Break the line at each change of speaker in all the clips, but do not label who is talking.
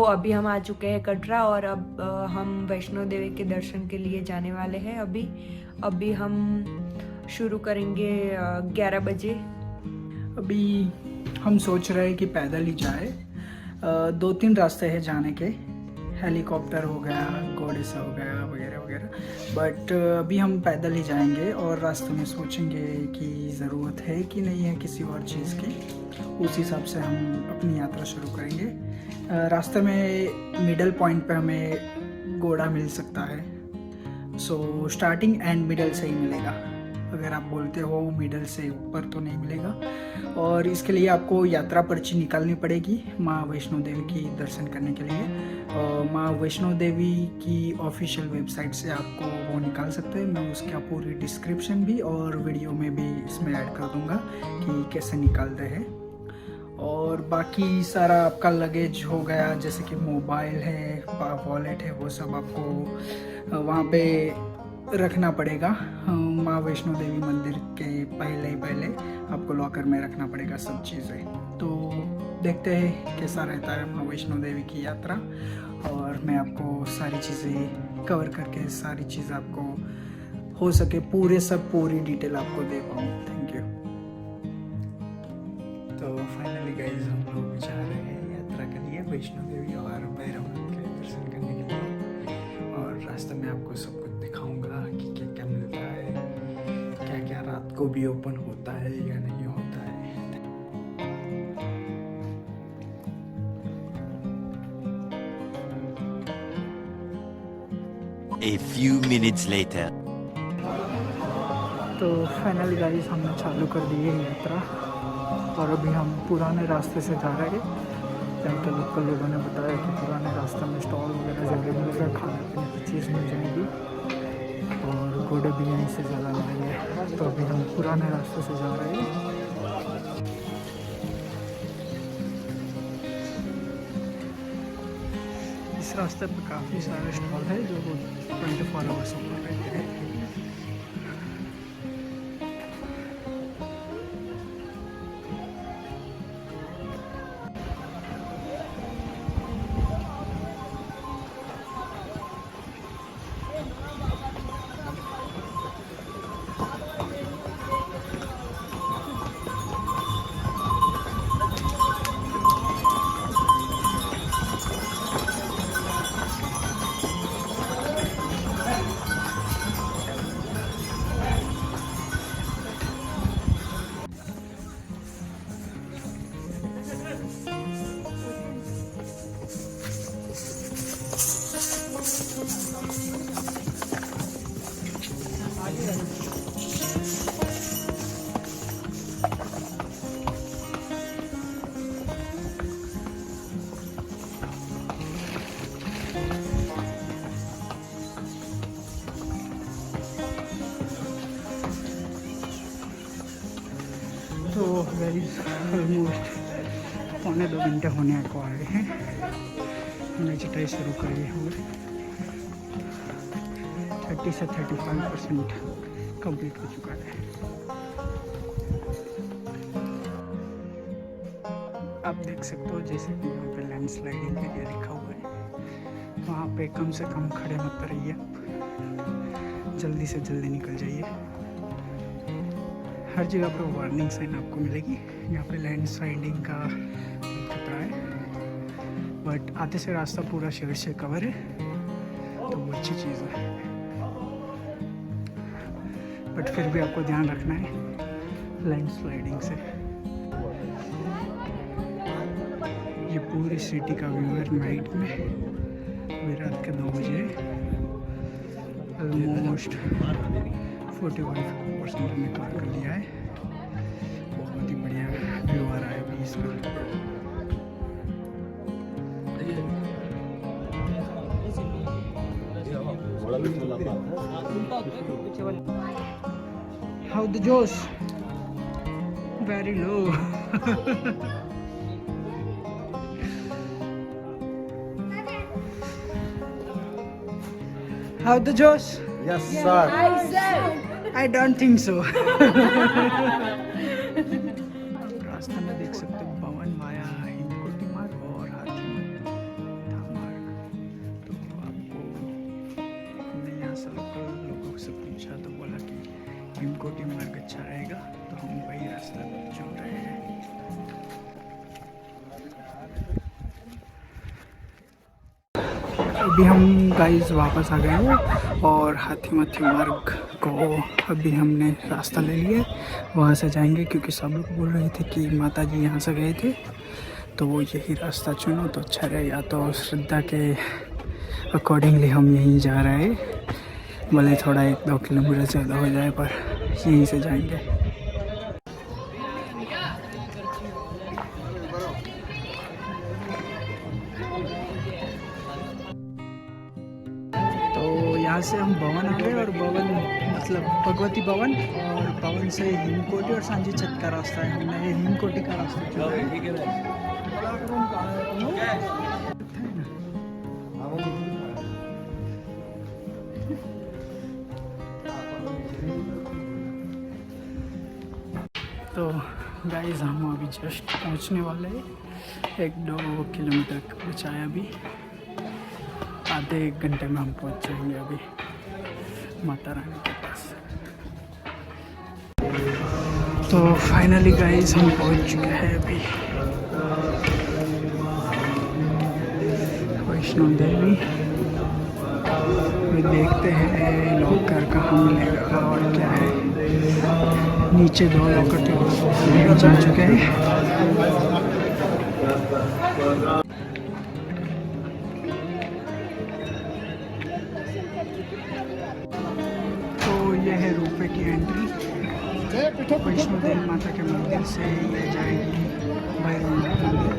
अभी हम आ चुके हैं कटरा और अब हम वैष्णो देवी के दर्शन के लिए जाने वाले हैं। अभी हम शुरू करेंगे 11 बजे।
अभी हम सोच रहे हैं कि पैदल ही जाए। 2-3 रास्ते हैं जाने के, हेलीकॉप्टर हो गया, घोड़े से हो गया वगैरह वगैरह, बट अभी हम पैदल ही जाएंगे और रास्ते में सोचेंगे कि ज़रूरत है कि नहीं है किसी और चीज़ की। उस हिसाब से हम अपनी यात्रा शुरू करेंगे। रास्ते में मिडल पॉइंट पे हमें घोड़ा मिल सकता है, सो स्टार्टिंग एंड मिडल से ही मिलेगा। अगर आप बोलते हो मिडल से ऊपर तो नहीं मिलेगा, और इसके लिए आपको यात्रा पर्ची निकालनी पड़ेगी माँ वैष्णो देवी की दर्शन करने के लिए। माँ वैष्णो देवी की ऑफिशियल वेबसाइट से आपको वो निकाल सकते हैं। मैं उसका पूरी डिस्क्रिप्शन भी और वीडियो में भी इसमें ऐड कर दूंगा कि कैसे निकालते हैं। और बाकी सारा आपका लगेज हो गया, जैसे कि मोबाइल है, वॉलेट है, वो सब आपको वहाँ पे रखना पड़ेगा। माँ वैष्णो देवी मंदिर के पहले आपको लॉकर में रखना पड़ेगा सब चीज़ें। तो देखते हैं कैसा रहता है माँ वैष्णो देवी की यात्रा, और मैं आपको सारी चीज़ें कवर करके सारी चीज़ आपको हो सके पूरी डिटेल आपको दे पाऊँ। Thank you. तो फाइनली गाइस हम लोग जा रहे हैं यात्रा के लिए वैष्णो देवी और भैरवनाथ के दर्शन करने के लिए, और रास्ते में आपको सब कुछ दिखाऊंगा कि क्या क्या मिलता है, क्या क्या रात को भी ओपन होता है या नहीं होता है।
A few minutes later.
तो फाइनली गाइस हमने चालू कर दी है यात्रा, और अभी हम पुराने रास्ते से जा रहे हैं। जहाँ के लोकल लोगों ने बताया कि पुराने रास्ते में स्टॉल वगैरह जगह मिलेगा, खाने पीने की चीज़ मिल जाएगी, और घोड़े भी यहीं से ज़्यादा मिलेंगे। तो अभी हम पुराने रास्ते से जा रहे हैं। इस रास्ते पर काफ़ी सारे स्टॉल है जो 24 आवर्स ओपन रहते हैं। तो ऑलमोस्ट 1.25 घंटे होने को आए हैं। हमने चटाई शुरू करी है, 30 से 35% कंप्लीट हो चुका है। आप देख सकते हो जैसे कि यहाँ पे लैंड स्लाइडिंग एरिया लिखा हुआ है, वहाँ पे कम से कम खड़े मत रहिए, जल्दी से जल्दी निकल जाइए। हर जगह पे वार्निंग साइन आपको मिलेगी। यहाँ पे लैंड स्लाइडिंग का खतरा है, बट आते से रास्ता पूरा शेड से कवर है, तो वो अच्छी चीज़ है। बट फिर भी आपको ध्यान रखना है लैंड स्लाइडिंग से। ये पूरी सिटी का व्यू है नाइट में, अभी रात के 2 बजे। ऑलमोस्ट 45% हमने कवर कर लिया है। बहुत ही बढ़िया व्यू आ रहा है अभी इसका। How the Josh? Very low. How the Josh?
Yes, sir.
I don't think so. रास्ते में देख सकते हो पवन माया, हिमकोटी मार्ग और हाथी मार्ग। हिमकोटी मार्ग अच्छा रहेगा, तो हम वही रास्ता चुन रहे हैं। अभी हम गाइस वापस आ गए हैं और हाथीमती मार्ग को अभी हमने रास्ता ले लिया, वहाँ से जाएंगे क्योंकि सब लोग बोल रहे थे कि माता जी यहाँ से गए थे, तो वो यही रास्ता चुनो तो अच्छा रहे। या तो श्रद्धा के अकॉर्डिंगली हम यहीं जा रहे हैं, भले थोड़ा 1-2 किलोमीटर ज़्यादा हो जाए पर यहीं से जाएंगे। तो यहाँ से हम भवन आ गए और भवन मतलब भगवती भवन, और भवन से हिमकोटी और सांची छत का रास्ता है। हमने हिमकोटी का रास्ता चुना है। तो गाइस हम अभी जस्ट पहुंचने वाले हैं, 1-2 किलोमीटर बचा है अभी, आधे 1 घंटे में हम पहुंच जाएंगे अभी माता रानी के पास। तो फाइनली गाइस हम पहुंच चुके हैं अभी वैष्णो देवी। अभी देखते हैं लॉकर कहाँ मिलेगा और क्या है। नीचे 2 लॉकर जा चुके हैं। तो ये है रोपवे की एंट्री। वैष्णो देवी माता के मंदिर से ये जाएगी भैरवनाथ मंदिर।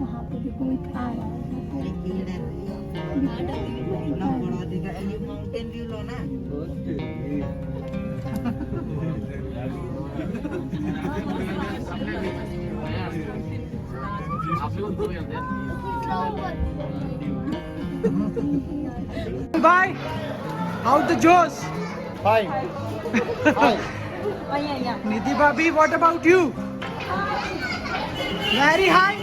वहाँ पे भी कोई खा रहा है।
Bye. How the Joes?
Fine. Fine.
Nidhi Bhabhi, what about you? Very high.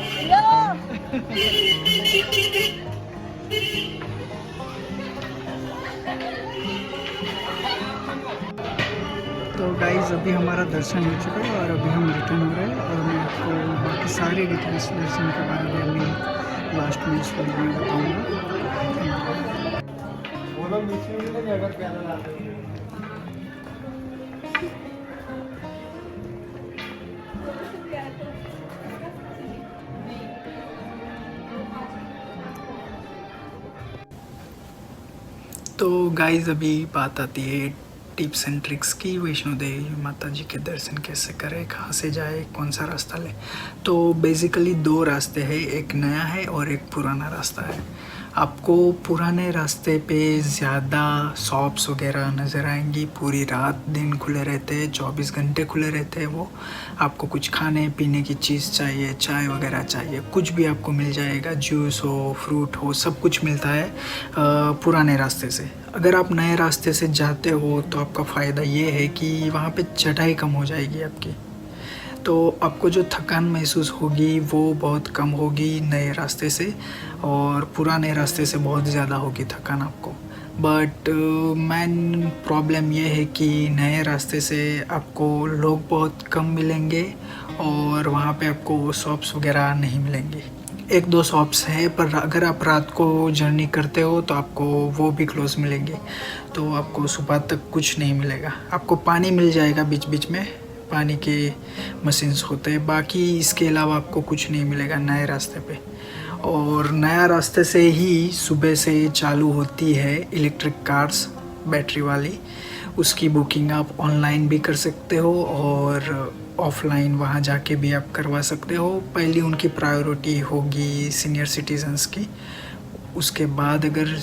तो गाइज अभी हमारा दर्शन हो चुका है और अभी हम रिटर्न हो रहे हैं, और मैं आपको बाकी सारे डिटेल्स दर्शन के बारे में अभी लास्ट में इस वीडियो में बताऊँगा। तो गाइज अभी बात आती है टिप्स एंड ट्रिक्स की। वैष्णो देवी माता जी के दर्शन कैसे करें, कहाँ से जाए, कौन सा रास्ता लें। तो बेसिकली 2 रास्ते हैं, एक नया है और एक पुराना रास्ता है। आपको पुराने रास्ते पे ज़्यादा शॉप्स वगैरह नज़र आएंगी, पूरी रात दिन खुले रहते हैं, 24 घंटे खुले रहते हैं वो। आपको कुछ खाने पीने की चीज़ चाहिए, चाय वगैरह चाहिए, कुछ भी आपको मिल जाएगा, जूस हो, फ्रूट हो, सब कुछ मिलता है पुराने रास्ते से। अगर आप नए रास्ते से जाते हो तो आपका फ़ायदा ये है कि वहाँ पे चढ़ाई कम हो जाएगी आपकी, तो आपको जो थकान महसूस होगी वो बहुत कम होगी नए रास्ते से, और पुराने रास्ते से बहुत ज़्यादा होगी थकान आपको। बट मेन प्रॉब्लम ये है कि नए रास्ते से आपको लोग बहुत कम मिलेंगे और वहाँ पे आपको शॉप्स वगैरह नहीं मिलेंगी। 1-2 शॉप्स है, पर अगर आप रात को जर्नी करते हो तो आपको वो भी क्लोज मिलेंगे, तो आपको सुबह तक कुछ नहीं मिलेगा। आपको पानी मिल जाएगा बीच बीच में, पानी के मशीन्स होते हैं, बाकी इसके अलावा आपको कुछ नहीं मिलेगा नए रास्ते पे। और नया रास्ते से ही सुबह से चालू होती है इलेक्ट्रिक कार्स बैटरी वाली। उसकी बुकिंग आप ऑनलाइन भी कर सकते हो और ऑफलाइन वहाँ जाके भी आप करवा सकते हो। पहली उनकी प्रायोरिटी होगी सीनियर सिटीजन्स की, उसके बाद अगर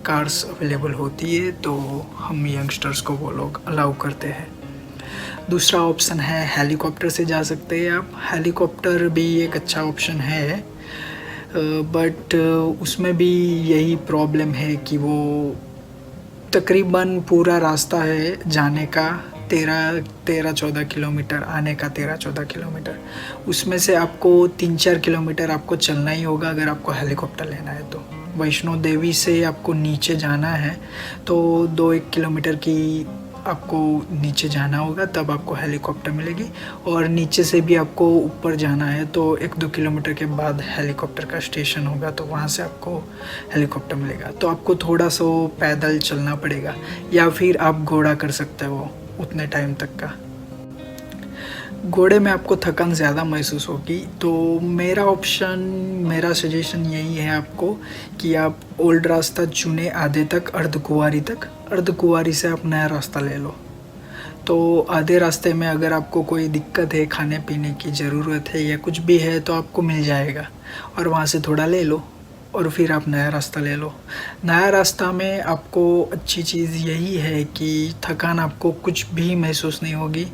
कार्स अवेलेबल होती है तो हम यंगस्टर्स को वो लोग अलाउ करते हैं। दूसरा ऑप्शन है हेलीकॉप्टर से जा सकते हैं आप। हेलीकॉप्टर भी एक अच्छा ऑप्शन है, बट उसमें भी यही प्रॉब्लम है कि वो तकरीबन पूरा रास्ता है जाने का 13-14 किलोमीटर, आने का 13-14 किलोमीटर। उसमें से आपको 3-4 किलोमीटर आपको चलना ही होगा अगर आपको हेलीकॉप्टर लेना है तो। वैष्णो देवी से आपको नीचे जाना है तो 2-1 किलोमीटर की आपको नीचे जाना होगा, तब आपको हेलीकॉप्टर मिलेगी। और नीचे से भी आपको ऊपर जाना है तो 1-2 किलोमीटर के बाद हेलीकॉप्टर का स्टेशन होगा, तो वहाँ से आपको हेलीकॉप्टर मिलेगा। तो आपको थोड़ा सा पैदल चलना पड़ेगा या फिर आप घोड़ा कर सकते हो उतने टाइम तक का। घोड़े में आपको थकान ज़्यादा महसूस होगी, तो मेरा सजेशन यही है आपको कि आप ओल्ड रास्ता चुने आधे तक, अर्धकुंवारी तक। अर्धकुंवारी से आप नया रास्ता ले लो। तो आधे रास्ते में अगर आपको कोई दिक्कत है, खाने पीने की ज़रूरत है या कुछ भी है तो आपको मिल जाएगा, और वहाँ से थोड़ा ले लो और फिर आप नया रास्ता ले लो। नया रास्ता में आपको अच्छी चीज़ यही है कि थकान आपको कुछ भी महसूस नहीं होगी,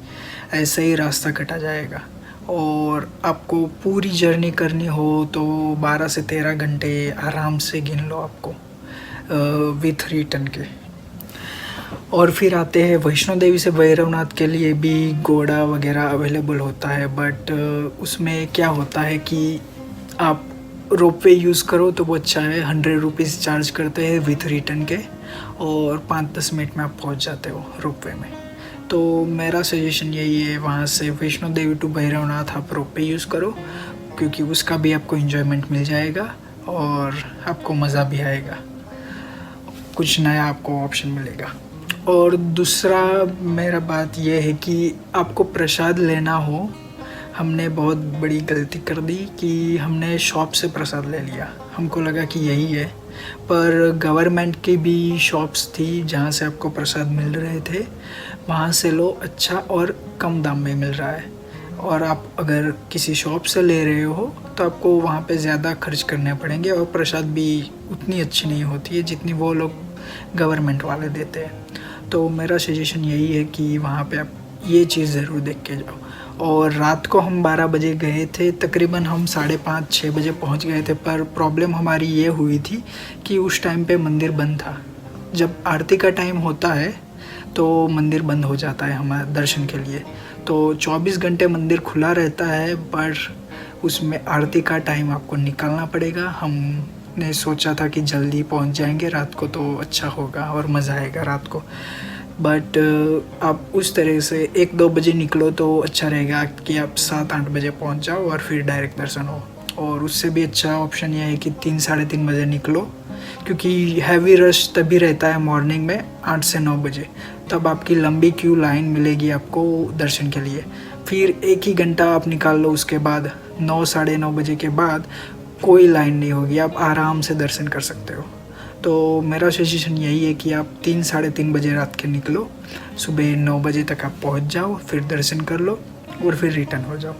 ऐसे ही रास्ता कटा जाएगा। और आपको पूरी जर्नी करनी हो तो 12 से 13 घंटे आराम से गिन लो आपको विथ रिटर्न के। और फिर आते हैं वैष्णो देवी से भैरवनाथ के लिए भी घोड़ा वगैरह अवेलेबल होता है, बट उसमें क्या होता है कि आप रोपवे यूज़ करो तो वो अच्छा है। 100 रुपीज़ चार्ज करते हैं विथ रिटर्न के, और 5-10 मिनट में आप पहुंच जाते हो रोपवे में। तो मेरा सजेशन यही है, वहाँ से वैष्णो देवी टू भैरवनाथ आप रोपवे यूज़ करो, क्योंकि उसका भी आपको इन्जॉयमेंट मिल जाएगा और आपको मज़ा भी आएगा, कुछ नया आपको ऑप्शन मिलेगा। और दूसरा मेरा बात यह है कि आपको प्रसाद लेना हो, हमने बहुत बड़ी गलती कर दी कि हमने शॉप से प्रसाद ले लिया। हमको लगा कि यही है, पर गवर्नमेंट की भी शॉप्स थी जहाँ से आपको प्रसाद मिल रहे थे, वहाँ से लो, अच्छा और कम दाम में मिल रहा है। और आप अगर किसी शॉप से ले रहे हो तो आपको वहाँ पे ज़्यादा खर्च करने पड़ेंगे, और प्रसाद भी उतनी अच्छी नहीं होती है जितनी वो लोग गवर्नमेंट वाले देते हैं। तो मेरा सजेशन यही है कि वहाँ पे आप ये चीज़ ज़रूर देख के जाओ। और रात को हम 12 बजे गए थे, तकरीबन हम 5:30-6 बजे पहुंच गए थे, पर प्रॉब्लम हमारी ये हुई थी कि उस टाइम पे मंदिर बंद था। जब आरती का टाइम होता है तो मंदिर बंद हो जाता है हमारे दर्शन के लिए। तो 24 घंटे मंदिर खुला रहता है, पर उसमें आरती का टाइम आपको निकालना पड़ेगा। हमने सोचा था कि जल्दी पहुंच जाएंगे रात को तो अच्छा होगा और मज़ा आएगा रात को, बट आप उस तरह से 1-2 बजे निकलो तो अच्छा रहेगा कि आप 7-8 बजे पहुंच जाओ और फिर डायरेक्ट दर्शन हो। और उससे भी अच्छा ऑप्शन यह है कि 3-3:30 बजे निकलो, क्योंकि हैवी रश तभी रहता है मॉर्निंग में 8 से 9 बजे, तब आपकी लंबी क्यू लाइन मिलेगी आपको दर्शन के लिए। फिर 1 ही घंटा आप निकाल लो, उसके बाद 9-9:30 बजे के बाद कोई लाइन नहीं होगी, आप आराम से दर्शन कर सकते हो। तो मेरा सजेशन यही है कि आप 3-3:30 बजे रात के निकलो, सुबह 9 बजे तक आप पहुंच जाओ, फिर दर्शन कर लो और फिर रिटर्न हो जाओ।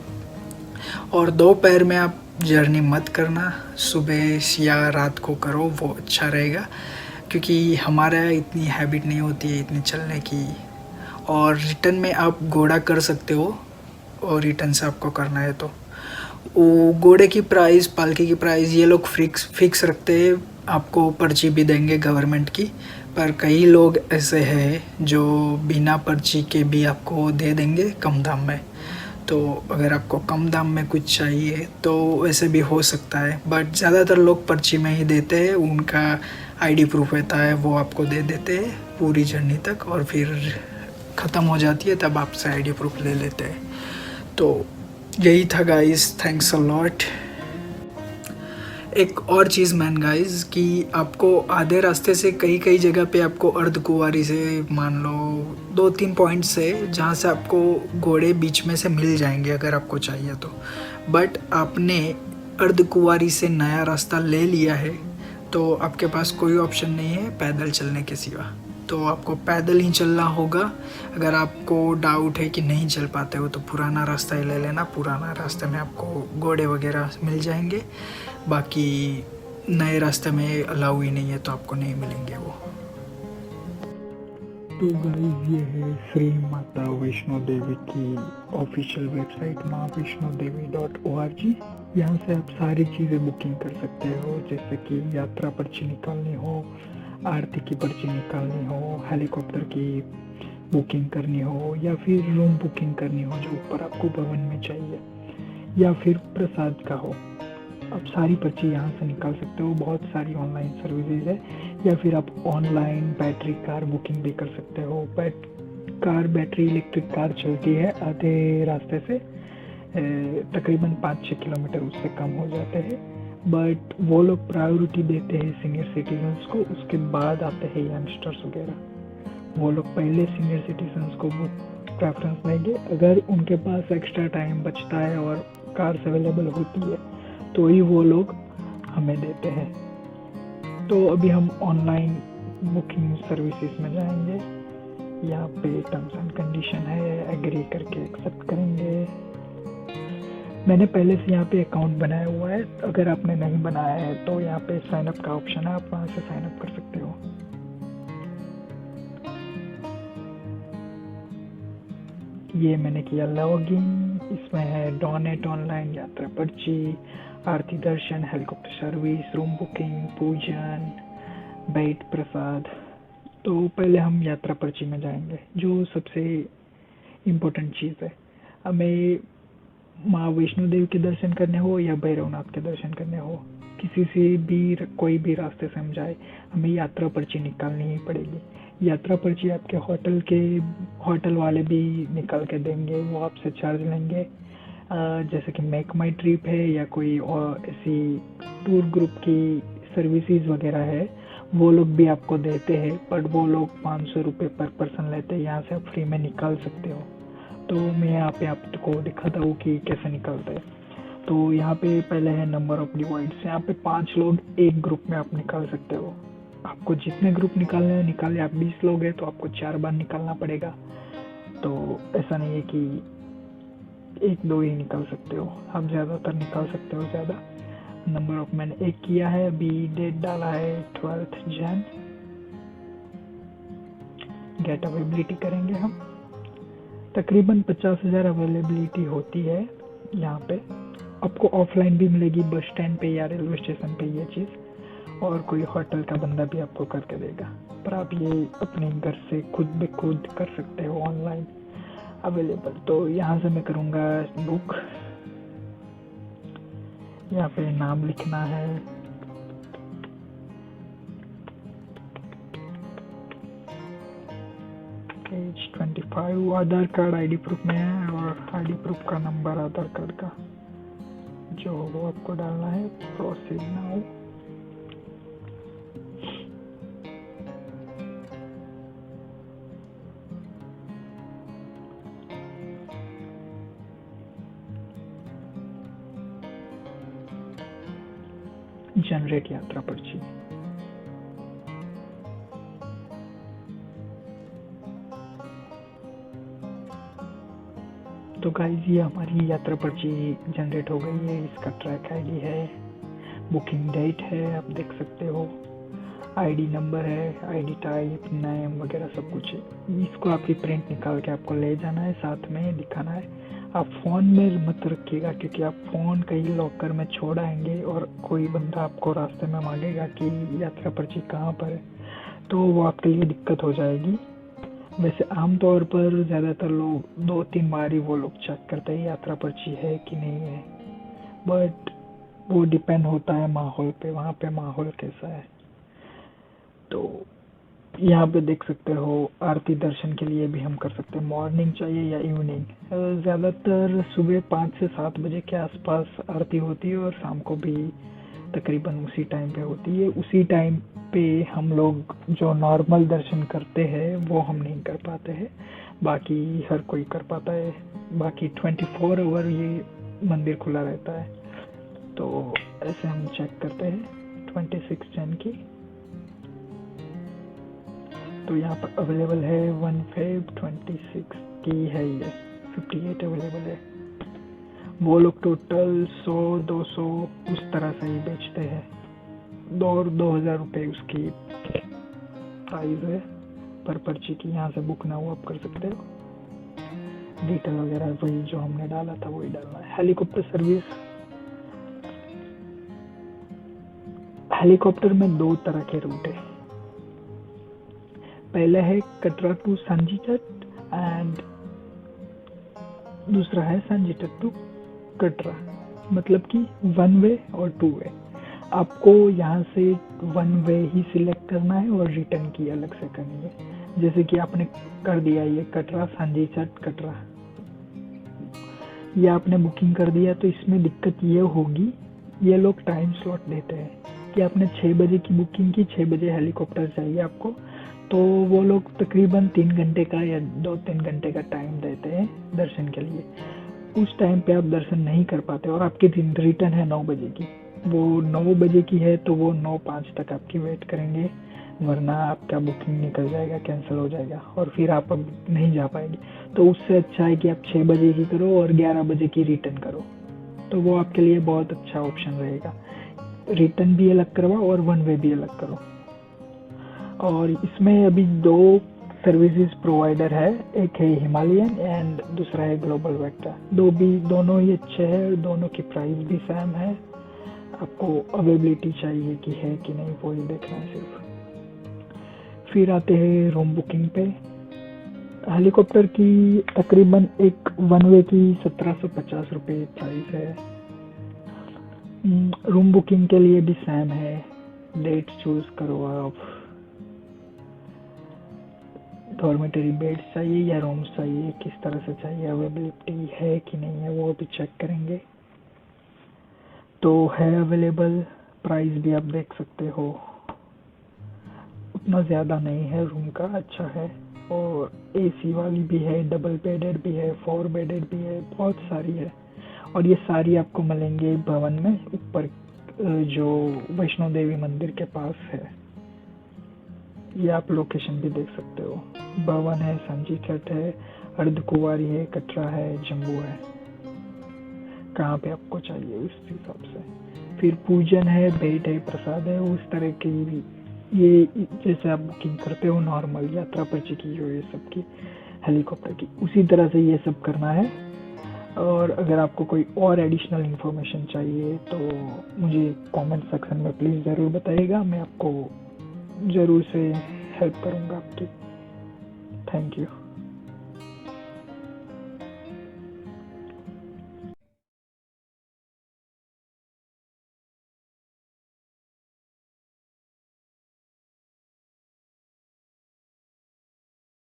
और दोपहर में आप जर्नी मत करना, सुबह या रात को करो, वो अच्छा रहेगा, क्योंकि हमारा इतनी हैबिट नहीं होती है इतनी चलने की। और रिटर्न में आप घोड़ा कर सकते हो, और रिटर्न से आपको करना है तो वो घोड़े की प्राइस, पालकी की प्राइस ये लोग फिक्स रखते हैं। आपको पर्ची भी देंगे गवर्नमेंट की, पर कई लोग ऐसे हैं जो बिना पर्ची के भी आपको दे देंगे कम दाम में। तो अगर आपको कम दाम में कुछ चाहिए तो वैसे भी हो सकता है, बट ज़्यादातर लोग पर्ची में ही देते हैं। उनका आईडी प्रूफ रहता है, वो आपको दे देते हैं पूरी जर्नी तक, और फिर ख़त्म हो जाती है तब आपसे आईडी प्रूफ ले लेते हैं। तो यही था गाइस, थैंक्स अ लॉट। एक और चीज़ मैन गाइस, कि आपको आधे रास्ते से कई जगह पे आपको अर्धकुंवारी से मान लो 2-3 पॉइंट से, जहाँ से आपको घोड़े बीच में से मिल जाएंगे अगर आपको चाहिए तो। बट आपने अर्धकुंवारी से नया रास्ता ले लिया है तो आपके पास कोई ऑप्शन नहीं है पैदल चलने के सिवा, तो आपको पैदल ही चलना होगा। अगर आपको डाउट है कि नहीं चल पाते हो तो पुराना रास्ता ही ले लेना। पुराना रास्ते में आपको घोड़े वगैरह मिल जाएंगे, बाकी नए रास्ते में अलाउ ही नहीं है तो आपको नहीं मिलेंगे वो। तो गाइस ये है श्री माता वैष्णो देवी की ऑफिशियल वेबसाइट maavaishnodevi.org। यहाँ से आप सारी चीज़ें बुकिंग कर सकते हो, जैसे कि यात्रा पर्ची निकालनी हो, आरती की पर्ची निकालनी हो, हेलीकॉप्टर की बुकिंग करनी हो, या फिर रूम बुकिंग करनी हो जो ऊपर आपको भवन में चाहिए, या फिर प्रसाद का हो। आप सारी पर्ची यहाँ से निकाल सकते हो। बहुत सारी ऑनलाइन सर्विसेज है, या फिर आप ऑनलाइन बैटरी कार बुकिंग भी कर सकते हो। बैटरी इलेक्ट्रिक कार चलती है आधे रास्ते से, तकरीबन 5-6 किलोमीटर उससे कम हो जाते हैं, बट वो लोग प्रायोरिटी देते हैं सीनियर सिटीजन्स को, उसके बाद आते हैं यंगस्टर्स वगैरह। वो लोग पहले सीनियर सिटीजन्स को प्रेफरेंस देंगे। अगर उनके पास एक्स्ट्रा टाइम बचता है और कार्स अवेलेबल होती है तो ही वो लोग हमें देते हैं। तो अभी हम ऑनलाइन बुकिंग सर्विसेज में जाएंगे। यहाँ पे टर्म्स एंड कंडीशन है, एग्री करके एक्सेप्ट करेंगे। मैंने पहले से यहाँ पे अकाउंट बनाया हुआ है, अगर आपने नहीं बनाया है तो यहाँ पे साइन अप का ऑप्शन है, आप वहाँ से साइन अप कर सकते हो। ये मैंने किया लॉगिन। इसमें है डोनेट ऑनलाइन, यात्रा पर्ची, आरती दर्शन, हेलीकॉप्टर सर्विस, रूम बुकिंग, पूजन, बैठ प्रसाद। तो पहले हम यात्रा पर्ची में जाएंगे, जो सबसे इम्पोर्टेंट चीज़ है। हमें माँ वैष्णो देवी के दर्शन करने हो या भैरवनाथ के दर्शन करने हो, किसी से भी कोई भी रास्ते से हम जाए, हमें यात्रा पर्ची निकालनी ही पड़ेगी। यात्रा पर्ची आपके होटल वाले भी निकाल के देंगे, वो आपसे चार्ज लेंगे। जैसे कि मेक माई ट्रिप है या कोई और ऐसी टूर ग्रुप की सर्विसेज वगैरह है, वो लोग भी आपको देते हैं, बट वो लोग 500 रुपये पर पर्सन लेते हैं। यहाँ से आप फ्री में निकाल सकते हो। तो मैं यहाँ पे आपको दिखाता हूँ कि कैसे निकालते हैं। तो यहाँ पे पहले है नंबर ऑफ डिवाइड्स। यहाँ पे 5 लोग एक ग्रुप में आप निकाल सकते हो। आपको जितने ग्रुप निकालने हैं निकाले। आप 20 लोग हैं तो आपको 4 बार निकालना पड़ेगा। तो ऐसा नहीं है कि 1-2 ही निकाल सकते हो, आप ज़्यादातर निकाल सकते हो ज़्यादा। नंबर ऑफ मैंने 1 किया है, अभी डेट डाला है 12 जन। गेट अवेलेबिलिटी करेंगे हम। तकरीबन 50,000 अवेलेबिलिटी होती है यहाँ पे। आपको ऑफलाइन भी मिलेगी, बस स्टैंड पे या रेलवे स्टेशन पे ये चीज़, और कोई होटल का बंदा भी आपको करके देगा। पर आप ये अपने घर से खुद ब खुद कर सकते हो ऑनलाइन अवेलेबल। तो यहाँ से मैं करूँगा बुक। यहाँ पे नाम लिखना है, एज 25, आधार कार्ड आईडी प्रूफ में है, और आईडी प्रूफ का नंबर आधार कार्ड का जो वो आपको डालना है। Proceed now. जनरेट यात्रा पर्ची। तो गाइस ये हमारी यात्रा पर्ची जनरेट हो गई है। इसका ट्रैक आईडी है, बुकिंग डेट है, आप देख सकते हो, आईडी नंबर है, आईडी टाइप, नेम वगैरह सब कुछ है। इसको आपकी प्रिंट निकाल के आपको ले जाना है, साथ में दिखाना है। आप फ़ोन में मत रखिएगा, क्योंकि आप फ़ोन कहीं लॉकर में छोड़ आएंगे और कोई बंदा आपको रास्ते में मांगेगा कि यात्रा पर्ची कहाँ पर है, तो वो आपके लिए दिक्कत हो जाएगी। वैसे आमतौर पर ज़्यादातर लोग 2-3 बार ही वो लोग चेक करते हैं यात्रा पर्ची है कि नहीं है, बट वो डिपेंड होता है माहौल पे, वहाँ पे माहौल कैसा है। तो यहाँ पे देख सकते हो, आरती दर्शन के लिए भी हम कर सकते हैं। मॉर्निंग चाहिए या इवनिंग, ज़्यादातर सुबह 5 से 7 बजे के आसपास आरती होती है, और शाम को भी तकरीबन उसी टाइम पे होती है। उसी टाइम पे हम लोग जो नॉर्मल दर्शन करते हैं वो हम नहीं कर पाते हैं, बाकी हर कोई कर पाता है। बाकी 24 आवर ये मंदिर खुला रहता है। तो ऐसे हम चेक करते हैं 26 जन की। तो यहाँ पर अवेलेबल है 1 Feb 26 की है, ये 58 अवेलेबल है। वो लोग टोटल 100-200 उस तरह से ही बेचते हैं। 2,000 रुपये उसकी प्राइस है पर पर्ची की। यहाँ से बुक ना हो आप कर सकते हो। डिटेल वगैरह वही जो हमने डाला था वही डालना है। हेलीकॉप्टर सर्विस, हेलीकॉप्टर में 2 तरह के रूट है। पहला है कटरा टू सांजीचट एंड दूसरा है सांजीचट टू कटरा, मतलब कि 1 वे और 2 वे। आपको यहाँ से 1 वे ही सिलेक्ट करना है और रिटर्न की अलग से करनी है। जैसे कि आपने कर दिया ये कटरा सांजीचट कटरा, ये आपने बुकिंग कर दिया, तो इसमें दिक्कत ये होगी, ये लोग टाइम स्लॉट देते हैं कि आपने 6 बजे की बुकिंग की, 6 बजे हेलीकॉप्टर चाहिए आपको, तो वो लोग तकरीबन 3 घंटे का या 2-3 घंटे का टाइम देते हैं दर्शन के लिए। उस टाइम पे आप दर्शन नहीं कर पाते और आपकी रिटर्न है 9 बजे की। वो 9 बजे की है तो वो 9:05 तक आपकी वेट करेंगे, वरना आपका बुकिंग निकल जाएगा, कैंसिल हो जाएगा और फिर आप अब नहीं जा पाएंगे। तो उससे अच्छा है कि आप 6 बजे की करो और 11 बजे की रिटर्न करो, तो वो आपके लिए बहुत अच्छा ऑप्शन रहेगा। रिटर्न भी अलग करवाओ और 1 वे भी अलग करो। और इसमें अभी 2 सर्विसेज प्रोवाइडर है, एक है हिमालयन एंड दूसरा है ग्लोबल वेक्टर। दोनों ही अच्छे हैं, दोनों की प्राइस भी सेम है। आपको अवेलेबिलिटी चाहिए कि है कि नहीं वो ही देखना है सिर्फ। फिर आते हैं रूम बुकिंग पे। हेलीकॉप्टर की तकरीबन एक 1 वे की 1750 रुपये प्राइस है। रूम बुकिंग के लिए भी सेम है, डेट चूज करो आप। डॉर्मेटरी बेड्स चाहिए या रूम्स चाहिए, किस तरह से चाहिए, अवेलेबिलिटी है कि नहीं है वो भी चेक करेंगे। तो है अवेलेबल, प्राइस भी आप देख सकते हो, उतना ज़्यादा नहीं है, रूम का अच्छा है। और एसी वाली भी है, डबल बेडेड भी है, 4 बेडेड भी है, बहुत सारी है। और ये सारी आपको मिलेंगे भवन में ऊपर, जो वैष्णो देवी मंदिर के पास है। ये आप लोकेशन भी देख सकते हो। भवन है, सांजीचट है, अर्धकुंवारी है, कटरा है, जम्मू है, कहाँ पे आपको चाहिए उस हिसाब से। फिर पूजन है, भेंट है, प्रसाद है, उस तरह की भी ये जैसे आप बुकिंग करते हो नॉर्मल यात्रा पर्ची की जो ये सब की हेलीकॉप्टर की, उसी तरह से ये सब करना है। और अगर आपको कोई और एडिशनल इन्फॉर्मेशन चाहिए तो मुझे कमेंट सेक्शन में प्लीज़ ज़रूर बताइएगा, मैं आपको ज़रूर से हेल्प करूँगा आपकी। Thank you.